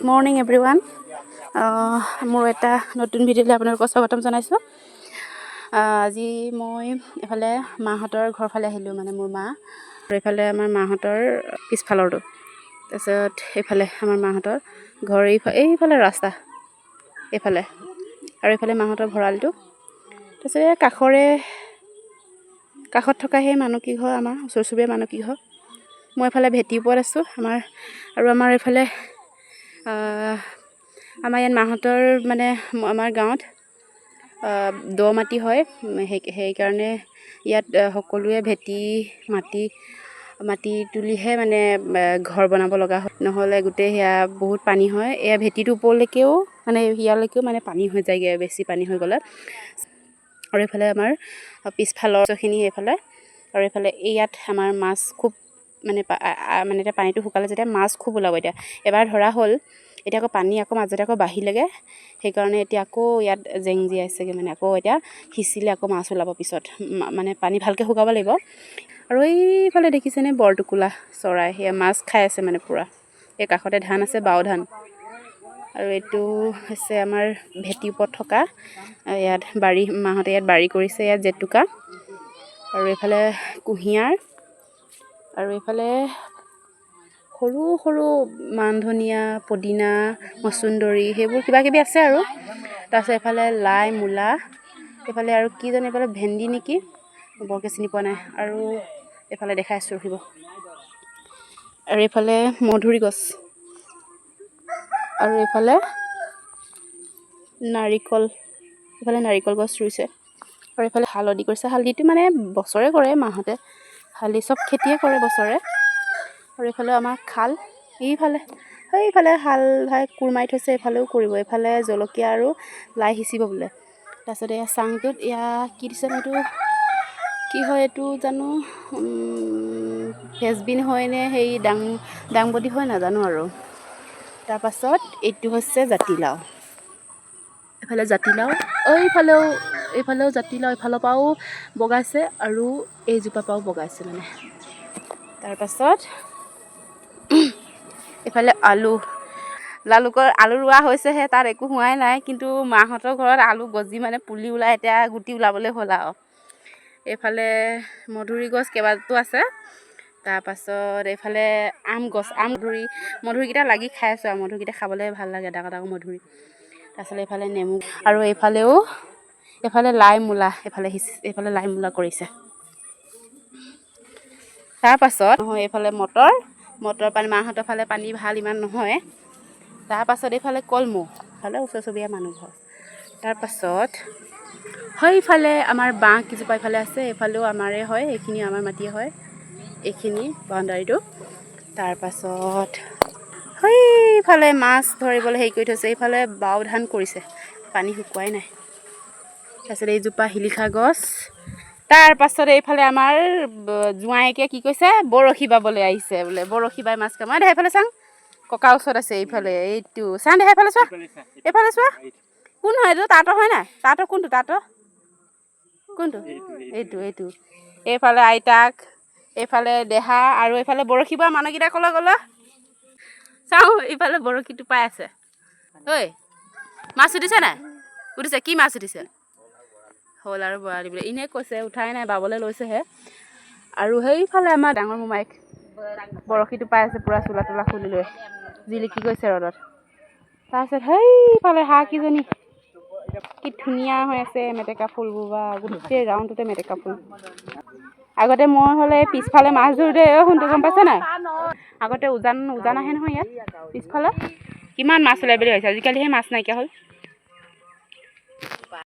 Morning everyone. মোৰ এটা নতুন ভিডিঅ'লৈ আপোনালোকক স্বাগতম জনাইছোঁ। আজি মই এফালে মাহঁতৰ ঘৰ ফালে আহিলোঁ, মানে মোৰ মা আৰু এইফালে আমাৰ মাহঁতৰ পিছফালৰটো, তাৰপিছত এইফালে আমাৰ মাহঁতৰ ঘৰ, এইফালে ৰাস্তা এইফালে, আৰু এইফালে মাহঁতৰ ভঁৰালটো। তাৰপিছত এই কাষত থকা সেই মানুহকেইঘৰ আমাৰ ওচৰ চুবুৰীয়া মানুহকেইঘৰ। মই এইফালে ভেটিৰ ওপৰত আছোঁ আমাৰ এইফালে আমাৰ ইয়াত মাহঁতৰ মানে আমাৰ গাঁৱত দ মাটি হয়, সেইকাৰণে ইয়াত সকলোৱে ভেটি মাটি তুলিহে মানে ঘৰ বনাব লগা হয়, নহ'লে গোটেই সেয়া বহুত পানী হয়। এয়া ভেটিটোৰ ওপৰলৈকেও মানে ইয়ালৈকেও মানে পানী হৈ যায়গৈ, বেছি পানী হৈ গ'লে। আৰু এইফালে আমাৰ পিছফালৰখিনি এইফালে, আৰু এইফালে ইয়াত আমাৰ মাছ খুব মানে এতিয়া পানীটো শুকালে যেতিয়া মাছ খুব ওলাব। এতিয়া এবাৰ ধৰা হ'ল, এতিয়া আকৌ পানী মাজতে বাঢ়িলেগৈ, সেইকাৰণে এতিয়া আকৌ ইয়াত জেং জীয়াইছেগৈ, মানে আকৌ এতিয়া সিঁচিলে আকৌ মাছ ওলাব পিছত, মানে পানী ভালকৈ শুকাব লাগিব। আৰু এইফালে দেখিছেনে বৰটোকোলা চৰাই, সেয়া মাছ খাই আছে মানে পূৰা। এই কাষতে ধান আছে, বাও ধান। আৰু এইটো হৈছে আমাৰ ভেটিৰ ওপৰত থকা ইয়াত মাহঁতে ইয়াত বাৰী কৰিছে, ইয়াত জেতুকা, আৰু এইফালে কুঁহিয়াৰ, আৰু এইফালে সৰু সৰু মান ধনিয়া, পদিনা, মচুন্দৰী, সেইবোৰ কিবাকিবি আছে আৰু। তাৰপিছত এইফালে লাই, মূলা, এইফালে আৰু কি জানো, এইফালে ভেন্দি নেকি, বৰকৈ চিনি পোৱা নাই। আৰু এইফালে দেখাই আছোঁ, ৰখিব। আৰু এইফালে মধুৰি গছ, আৰু এইফালে নাৰিকল গছ ৰুইছে। আৰু এইফালে হালধি কৰিছে। হালধিটো মানে বছৰে কৰে মাহঁতে, হালধি চব খেতিয়ে কৰে বছৰে। আৰু এইফালে আমাৰ খাল, সেইফালে হাল কোৰ মাৰি থৈছে, এইফালেও কৰিব। এইফালে জলকীয়া আৰু লাই সিঁচিব বোলে। তাৰপিছত এয়া চাংটোত এয়া কি দিছে, এইটো কি হয় এইটো জানো, ফেচবিন হয়নে সেই দাংবডি হয় নাজানো আৰু। তাৰপাছত এইটো হৈছে জাতিলাও, এইফালে জাতিলাও, এইফালেও জাতিলাও, এইফালৰ পৰাও বগাইছে আৰু এইজোপাৰ পৰাও বগাইছে মানে। তাৰপাছত এইফালে আলু ৰোৱা হৈছেহে, তাত একো হোৱাই নাই, কিন্তু মাহঁতৰ ঘৰত আলু গজি মানে পুলি ওলাই, এতিয়া গুটি ওলাবলৈ হ'ল আৰু। এইফালে মধুৰি গছ কেইবাজোপা আছে। তাৰপাছত এইফালে আম গছ, মধুৰিকেইটা লাগি খাই আছোঁ, আৰু মধুৰিকেইটা খাবলৈ ভাল লাগে, ডাঙৰ ডাঙৰ মধুৰি। তাৰপিছত এইফালে নেমু, আৰু এইফালে লাই মূলা, এইফালে লাই মূলা কৰিছে। তাৰপাছত এইফালে মটৰ পানী, মাহঁতৰ ফালে পানী ভাল ইমান নহয়। তাৰপাছত এইফালে কলমৌ, এইফালে ওচৰ চুবুৰীয়া মানুহ ঘৰ। তাৰপাছত সেইফালে আমাৰ বাঁহ কেইজোপা এইফালে আছে, এইফালেও আমাৰে হয়, এইখিনি আমাৰ মাটিয়ে হয়, এইখিনি বাউণ্ডাৰীটো। তাৰপাছত সেইফালে মাছ ধৰিবলৈ হেৰি কৰি থৈছে, এইফালে বাও ধান কৰিছে, পানী শুকুৱাই নাই। তাৰপিছত এইজোপা শিলিখা গছ। তাৰপাছত এইফালে আমাৰ জোঁৱাইকে কি কৈছে, বৰশী বাবলৈ আহিছে বোলে, বৰশী বাই মাছ কামা। দে সেইফালে চাং, ককাৰ ওচৰত আছে এইফালে, এইটো চাং দে, সেইফালে চোৱা, এইফালে চোৱা, কোন হয় এইটো, তাঁতৰ হয় নাই, তাঁতৰ কোনটো, এইটো এইফালে আইতাক, এইফালে দেহা, আৰু এইফালে বৰশী বোৱা মানুহকেইটা ক'লৈ গ'ল চাওঁ। এইফালে বৰশীটো পাই আছে। ঐ মাছ উঠিছে নাই, উঠিছে, কি মাছ উঠিছে, শ'ল আৰু বৰালি বোলে, এনেই কৈছে, উঠাই নাই, বাবলৈ লৈছেহে। আৰু সেইফালে আমাৰ ডাঙৰ মোমাইক বৰশীটো পাই আছে, পূৰা চোলা তোলা খুলি লৈ জিলিকি গৈছে ৰ'দত। তাৰপিছত সেইফালে হাঁহকেইজনী কি ধুনীয়া হৈ আছে, মেটেকা ফুলবোৰ, বা গোটেই ৰাউণ্ডটোতে মেটেকা ফুল। আগতে মই হ'লে পিছফালে মাছ ধৰোঁতে, শুনটো গম পাইছে নাই, আগতে উজান আহে নহয় ইয়াত পিছফালে, কিমান মাছ ওলাই বুলি ভাবিছে, আজিকালিহে মাছ নাইকিয়া হ'ল।